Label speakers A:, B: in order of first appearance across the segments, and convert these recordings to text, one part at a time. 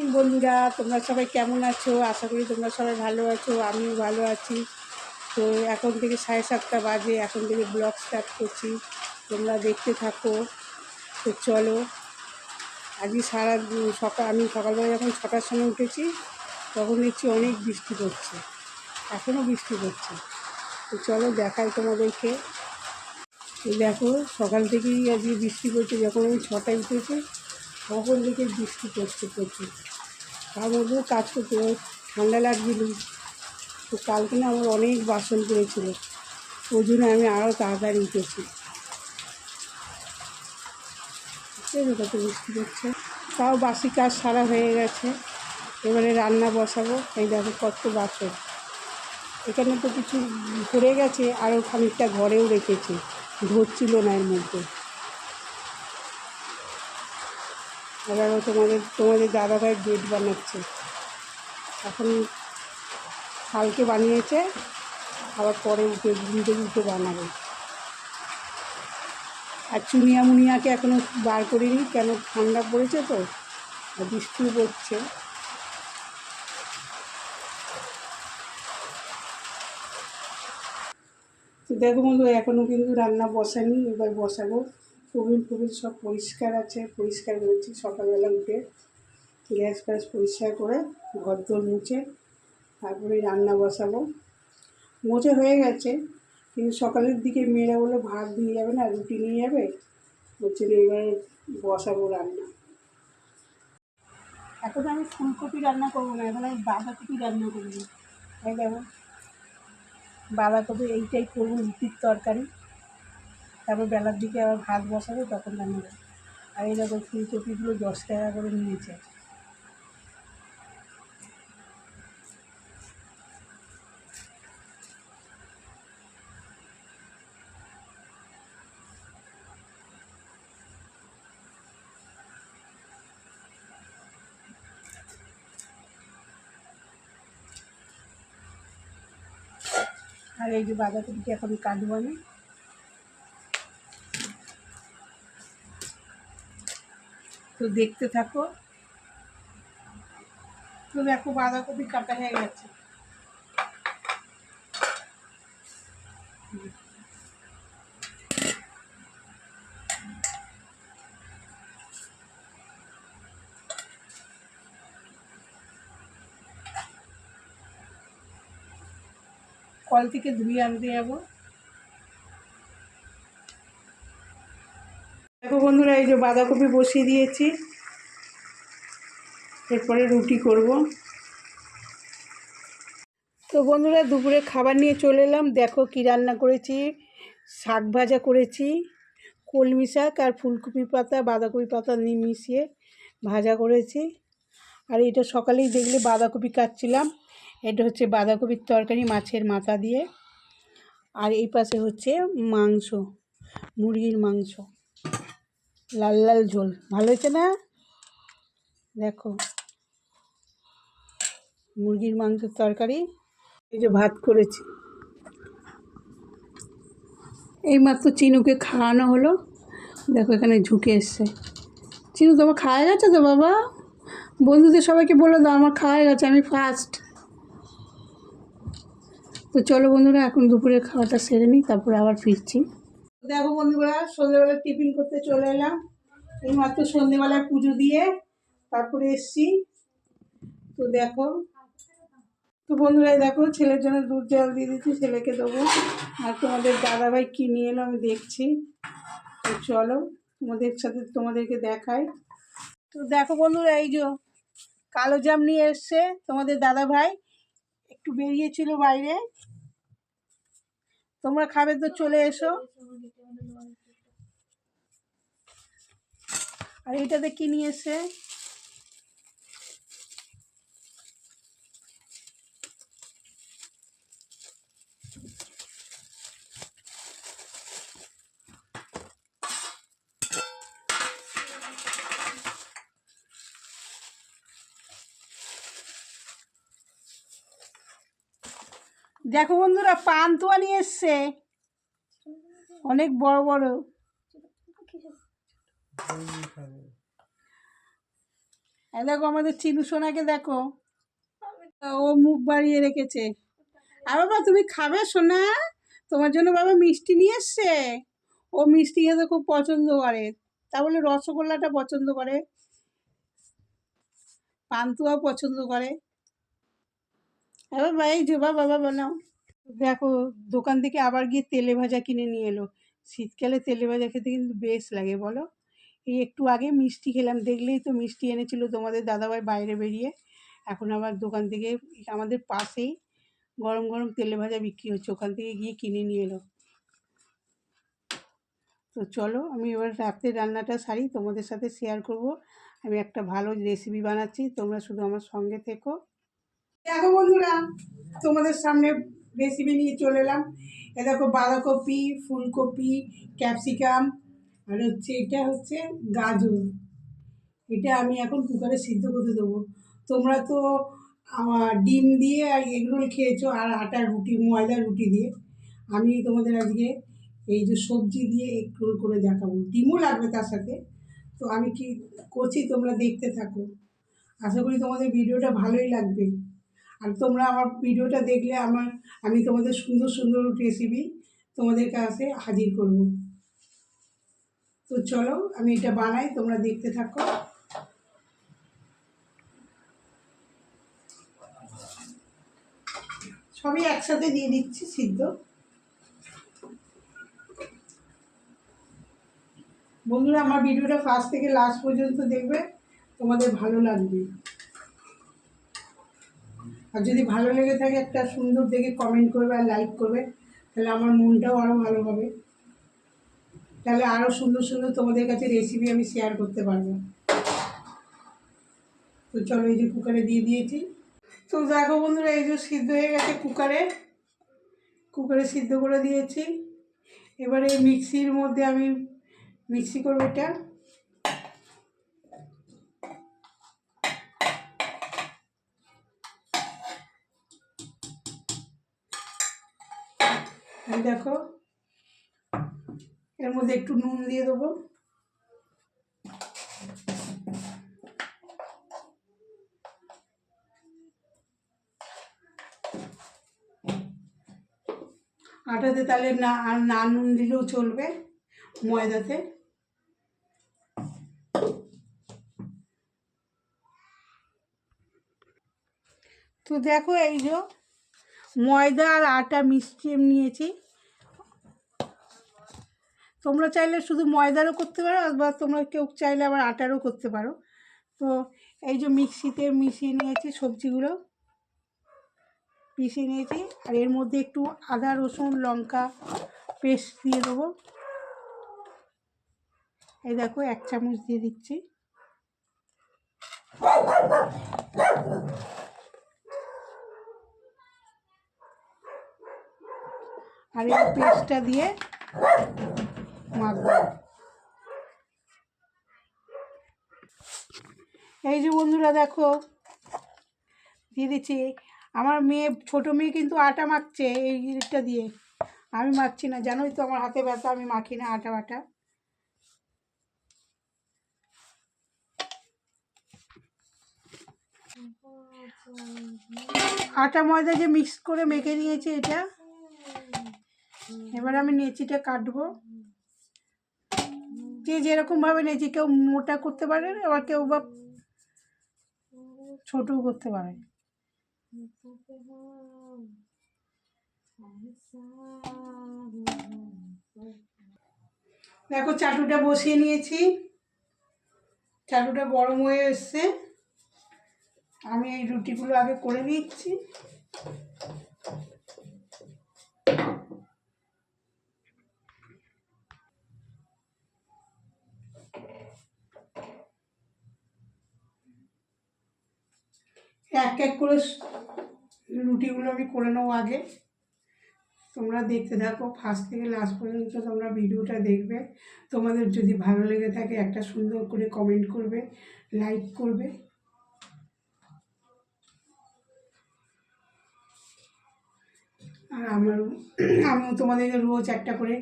A: Morning বন্ধুরা, তোমরা সবাই কেমন আছো? আশা করি তোমরা সবাই ভালো আছো, আমিও ভালো আছি। তো এখন থেকে 7:30 বাজে, এখন থেকে ব্লগ স্টার্ট করছি, তোমরা দেখতে থাকো। তো চলো, আজকে সারা আমি সকালবেলা যখন 6টার সময় উঠেছি তখন দেখছি অনেক বৃষ্টি পড়ছে, এখনও বৃষ্টি পড়ছে। তো চলো দেখাই তোমাদেরকে। দেখো, সকাল থেকেই আজকে বৃষ্টি পড়ছে। যখন আমি 6টায় উঠেছি তখন থেকে বৃষ্টি পড়ছে প্রচুর। তার মধ্যেও কাজ করতে ঠান্ডা লাগছিল। তো কালকে না আমার অনেক বাসন পড়েছিল, ওই জন্য আমি আরও তাড়াতাড়ি উঠেছি। কত বৃষ্টি পড়ছে, তাও বাসি কাজ সারা হয়ে গেছে। এবারে রান্না বসাবো। এই দেখো কত বাসন, এখানে তো কিছু পড়ে গেছে, আরও খানিকটা ঘরেও রেখেছি, ধরছিল না এর মধ্যে। এবারও তোমাদের দাদাভাই ব্রেড বানাচ্ছে, এখন কালকে বানিয়েছে, আবার পরে উঠে বানাবে। আর চুনিয়া মুনিয়াকে এখনও বার করিনি, কেন ঠান্ডা পড়েছে তো, আর বৃষ্টিও পড়ছে। তো দেখো বন্ধু, এখনও কিন্তু রান্না বসানি, এবার বসাবো। টেবিল সব পরিষ্কার আছে, পরিষ্কার করেছি সকালবেলা উঠে, গ্যাস ফ্যাস পরিষ্কার করে ঘর দোর মুছে তারপরে রান্না বসাবো। মোছা হয়ে গেছে, কিন্তু সকালের দিকে মেয়েরা বললো ভাত নিয়ে যাবে না, রুটি নিয়ে যাবে, হচ্ছে এবার বসাবো রান্না। এখন আমি ফুলকপি রান্না করবো না, এখন আমি বাঁধাকপি রান্না করবো। তাই দেখো, বাঁধাকপি এইটাই করবো, রুটির তরকারি। তারপর বেলার দিকে আবার ভাত বসাবো, তখন রান্না করবো। আর এই দেখো ফুলকপিগুলো 10 টাকা করে নিয়েছে। আর এই যে বাঁধাকপিটা এখন কাটবো আমি। তো দেখতে থাকো। তো দেখো বাঁধাকপি কাটা হয়ে গেছে। কল থেকে ধুয়ে আনতে যাবো। দেখো বন্ধুরা, এই যে বাঁধাকপি বসিয়ে দিয়েছি, এরপরে রুটি করব। তো বন্ধুরা, দুপুরে খাবার নিয়ে চলে এলাম। দেখো কি রান্না করেছি, শাক ভাজা করেছি, কলমি শাক আর ফুলকপি পাতা বাঁধাকপি পাতা নিয়ে মিশিয়ে ভাজা করেছি। আর এটা সকালেই দেখলে বাঁধাকপি কাটছিলাম, এটা হচ্ছে বাঁধাকপির তরকারি মাছের মাথা দিয়ে। আর এই পাশে হচ্ছে মাংস, মুরগির মাংস, লাল লাল ঝোল, ভালো হয়েছে না? দেখো, মুরগির মাংসের তরকারি। এই যে ভাত করেছি, এইমাত্র চিনুকে খাওয়ানো হলো। দেখো এখানে ঝুঁকে এসছে। চিনু, তোমার খাওয়া গেছে তো বাবা? বন্ধুদের সবাইকে বলে দাও আমার খাওয়া গেছে, আমি ফার্স্ট। তো চলো বন্ধুরা, এখন দুপুরের খাওয়াটা সেরে নিই, তারপরে আবার ফিরছি। দেখো বন্ধুরা, সন্ধ্যেবেলা টিফিন করতে চলে এলাম। এইমাত্র সন্ধ্যেবেলায় পুজো দিয়ে তারপরে এসছি। তো দেখো, তো বন্ধুরা দেখো, ছেলের জন্য দুধ জল দিয়ে দিচ্ছি, ছেলেকে দেবো। আর তোমাদের দাদাভাই কী নিয়ে এলো আমি দেখছি। তো চলো তোমাদেরকে দেখাই। তো দেখো বন্ধুরা, এই যে কালো জাম নিয়ে এসছে তোমাদের দাদাভাই, একটু বেরিয়েছিল বাইরে। তোমরা খাবে তো চলে এসো। আর এটাতে কি নিয়ে এসছে, দেখো বন্ধুরা, পান্তুয়া নিয়ে এসছে, অনেক বড় বড়। এই দেখো আমাদের চিনু সোনাকে দেখো, ও মুখ বাড়িয়ে রেখেছে। আর বাবা তুমি খাবে সোনা? তোমার জন্য বাবা মিষ্টি নিয়ে এসছে। ও মিষ্টি খেতে খুব পছন্দ করে, তা বলে রসগোল্লাটা পছন্দ করে, পান্তুয়াও পছন্দ করে। এবার ভাই যে বাবা বানাও। দেখো দোকান থেকে আবার গিয়ে তেলে ভাজা কিনে নিয়ে এলো। শীতকালে তেলে ভাজা খেতে কিন্তু বেশ লাগে বলো। এই একটু আগে মিষ্টি খেলাম, দেখলেই তো মিষ্টি এনেছিল তোমাদের দাদাভাই বাইরে বেরিয়ে। এখন আবার দোকান থেকে আমাদের পাশেই গরম গরম তেলে ভাজা বিক্রি হচ্ছে, ওখান থেকে গিয়ে কিনে নিয়ে এলো। তো চলো আমি এবার রাতের রান্নাটা সারি, তোমাদের সাথে শেয়ার করব। আমি একটা ভালো রেসিপি বানাচ্ছি, তোমরা শুধু আমার সঙ্গে থেকো। দেখো বন্ধুরা, তোমাদের সামনে রেসিপি নিয়ে চলে এলাম। এ দেখো বাঁধাকপি, ফুলকপি, ক্যাপসিকাম, আর হচ্ছে এটা হচ্ছে গাজর। এটা আমি এখন কুকারে সিদ্ধ করতে দেবো। তোমরা তো ডিম দিয়ে আর এগরোল খেয়েছো আর আটার রুটি, ময়দার রুটি দিয়ে। আমি তোমাদের আজকে এই যে সবজি দিয়ে এগরোল করে দেখাবো, ডিমও লাগবে তার সাথে। তো আমি কি করছি তোমরা দেখতে থাকো, আশা করি তোমাদের ভিডিওটা ভালোই লাগবে। আর তোমরা আমার ভিডিওটা দেখলে আমি তোমাদের সুন্দর সুন্দর রেসিপি তোমাদের কাছে হাজির করব। তো চলো আমি এটা বানাই, তোমরা দেখতে থাকো। সবই একসাথে দিয়ে দিচ্ছি সিদ্ধ। বন্ধুরা আমার ভিডিওটা ফার্স্ট থেকে লাস্ট পর্যন্ত দেখবে, তোমাদের ভালো লাগবে। আর যদি ভালো লেগে থাকে একটা সুন্দর দেখে কমেন্ট করবে আর লাইক করবে, তাহলে আমার মনটাও আরও ভালো হবে। তাহলে আরও সুন্দর সুন্দর তোমাদের কাছে রেসিপি আমি শেয়ার করতে পারবো। তো চলো এই যে কুকারে দিয়ে দিয়েছি। তো দেখো বন্ধুরা এই যে সিদ্ধ হয়ে গেছে, কুকারে সিদ্ধ করে দিয়েছি। এবারে মিক্সির মধ্যে আমি মিক্সি করবো এটা। দেখো এর মধ্যে একটু নুন দিয়ে দেবো। আটাতে তাহলে না নুন দিলেও চলবে, ময়দাতে। তো দেখো এই যে ময়দা আর আটা মিশিয়ে নিয়েছি। তোমরা চাইলে শুধু ময়দারও করতে পারো, বা তোমরা কেউ চাইলে আবার আটারও করতে পারো। তো এই যে মিক্সিতে মিশিয়ে নিয়েছি, সবজিগুলো পিষে নিয়েছি। আর এর মধ্যে একটু আদা রসুন লঙ্কা পেস্ট দিয়ে দেবো। এই দেখো 1 চামচ দিয়ে দিচ্ছি। আর এই পেস্টটা দিয়ে মাখবো। এই যে বন্ধুরা দেখো দিয়ে দিচ্ছি। আমার মেয়ে, ছোটো মেয়ে কিন্তু আটা মাখছে এইটা দিয়ে, আমি মাখছি না। জানোই তো আমার হাতে ব্যথা, আমি মাখি না আটা বাটা। আটা ময়দা যে মিক্স করে মেখে নিয়েছি এটা, এবার আমি নেচিটা কাটবো। যে যেরকমভাবে নেচি, কেউ মোটা করতে পারে, আবার কেউ বা ছোটও করতে পারে। দেখো চাটুটা বসিয়ে নিয়েছি, চাটুটা গরম হয়ে এসছে। আমি এই রুটিগুলো আগে করে নিচ্ছি। এক এক করে রুটিগুলো আমি করে নেবো আগে। তোমরা দেখতে থাকো ফার্স্ট থেকে লাস্ট পর্যন্ত, তোমরা ভিডিওটা দেখবে। তোমাদের যদি ভালো লেগে থাকে একটা সুন্দর করে কমেন্ট করবে, লাইক করবে। আর আমিও তোমাদেরকে রোজ একটা করে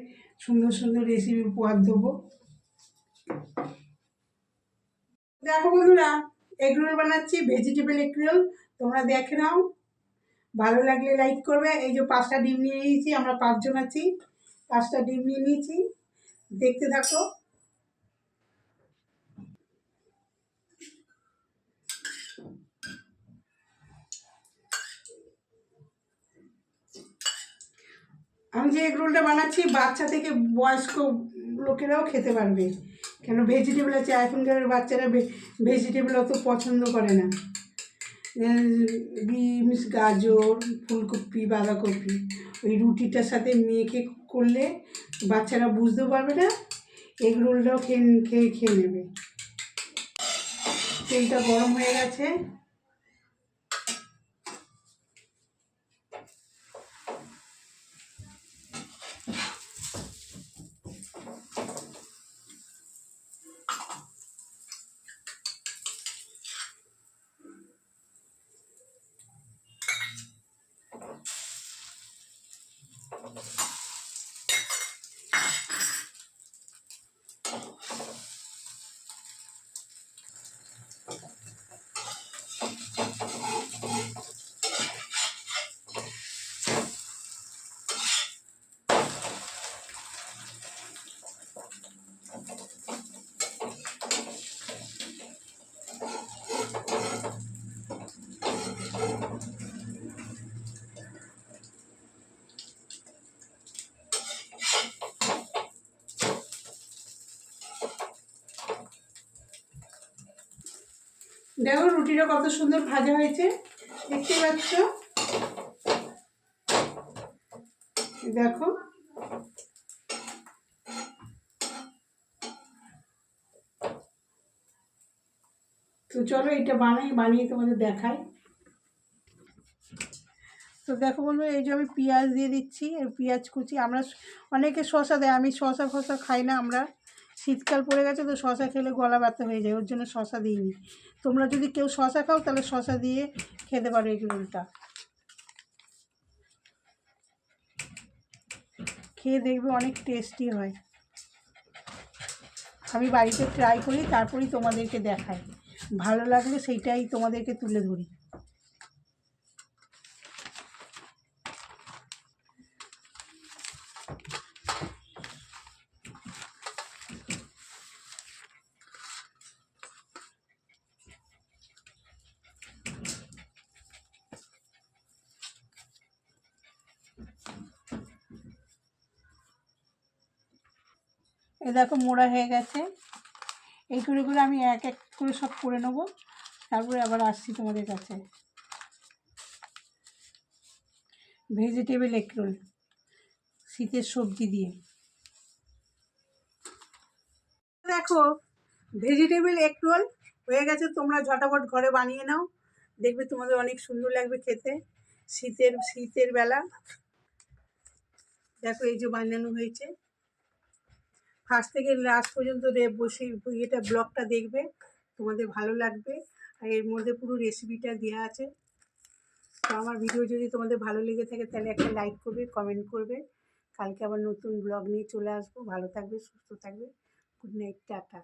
A: সুন্দর সুন্দর রেসিপি উপহার দেবো। দেখো বন্ধুরা এগ রোল বানাচ্ছি, ভেজিটেবল এগ রোল। তোমরা দেখে নাও, ভালো লাগলে লাইক করবে। এই যে 5টা ডিম নিয়ে নিয়েছি, আমরা 5 জন আছি। 5টা ডিম নিয়ে নিয়েছি, দেখতে থাকো। আমি যে এগ রোলটা বানাচ্ছি বাচ্চা থেকে বয়স্ক লোকেরাও খেতে পারবে, কেন ভেজিটেবল আছে। এখনকার বাচ্চারা ভেজিটেবল অত পছন্দ করে না। বিনস, গাজর, ফুলকপি, বাঁধাকপি ওই রুটিটার সাথে মেখে করলে বাচ্চারা বুঝতেও পারবে না, এগ রোলটাও খেয়ে নেবে। তেলটা গরম হয়ে গেছে, দেখো রুটিটা কত সুন্দর ভাজা হয়েছে, দেখতে পাচ্ছ। দেখো তো চলো এটা বানিয়ে তোমাদের দেখাই। তো দেখো বলবো, এই যে আমি পেঁয়াজ দিয়ে দিচ্ছি, আর পেঁয়াজ কুচি। আমরা অনেকে শশা দেয়, আমি শশা ফশা খাই না। আমরা শীতকাল পড়ে গেছে তো শশা খেলে গলা ব্যথা হয়ে যায়, ওর জন্য শশা দিইনি। তোমরা যদি কেউ শশা খাও তাহলে শশা দিয়ে খেতে পারো এই রোলটা, খেয়ে দেখবে অনেক টেস্টি হয়। আমি বাড়িতে ট্রাই করি, তারপরেই তোমাদেরকে দেখাই, ভালো লাগলে সেইটাই তোমাদেরকে তুলে ধরি। এ দেখো মোড়া হয়ে গেছে। এই করে করে আমি এক এক করে সব করে নেবো, তারপরে আবার আসছি তোমাদের কাছে। ভেজিটেবল এগ রোল শীতের সবজি দিয়ে। দেখো ভেজিটেবল এগ রোল হয়ে গেছে, তোমরা ঝটাপট ঘরে বানিয়ে নাও, দেখবে তোমাদের অনেক সুন্দর লাগবে খেতে শীতের বেলা। দেখো এই যে বানানো হয়েছে, ফার্স্ট থেকে লাস্ট পর্যন্ত বসে এটা ব্লগটা দেখবে, তোমাদের ভালো লাগবে। আর এর মধ্যে পুরো রেসিপিটা দেওয়া আছে। তো আমার ভিডিও যদি তোমাদের ভালো লেগে থাকে তাহলে একটা লাইক করবে, কমেন্ট করবে। কালকে আবার নতুন ব্লগ নিয়ে চলে আসবো। ভালো থাকবে, সুস্থ থাকবে। Good night, tata.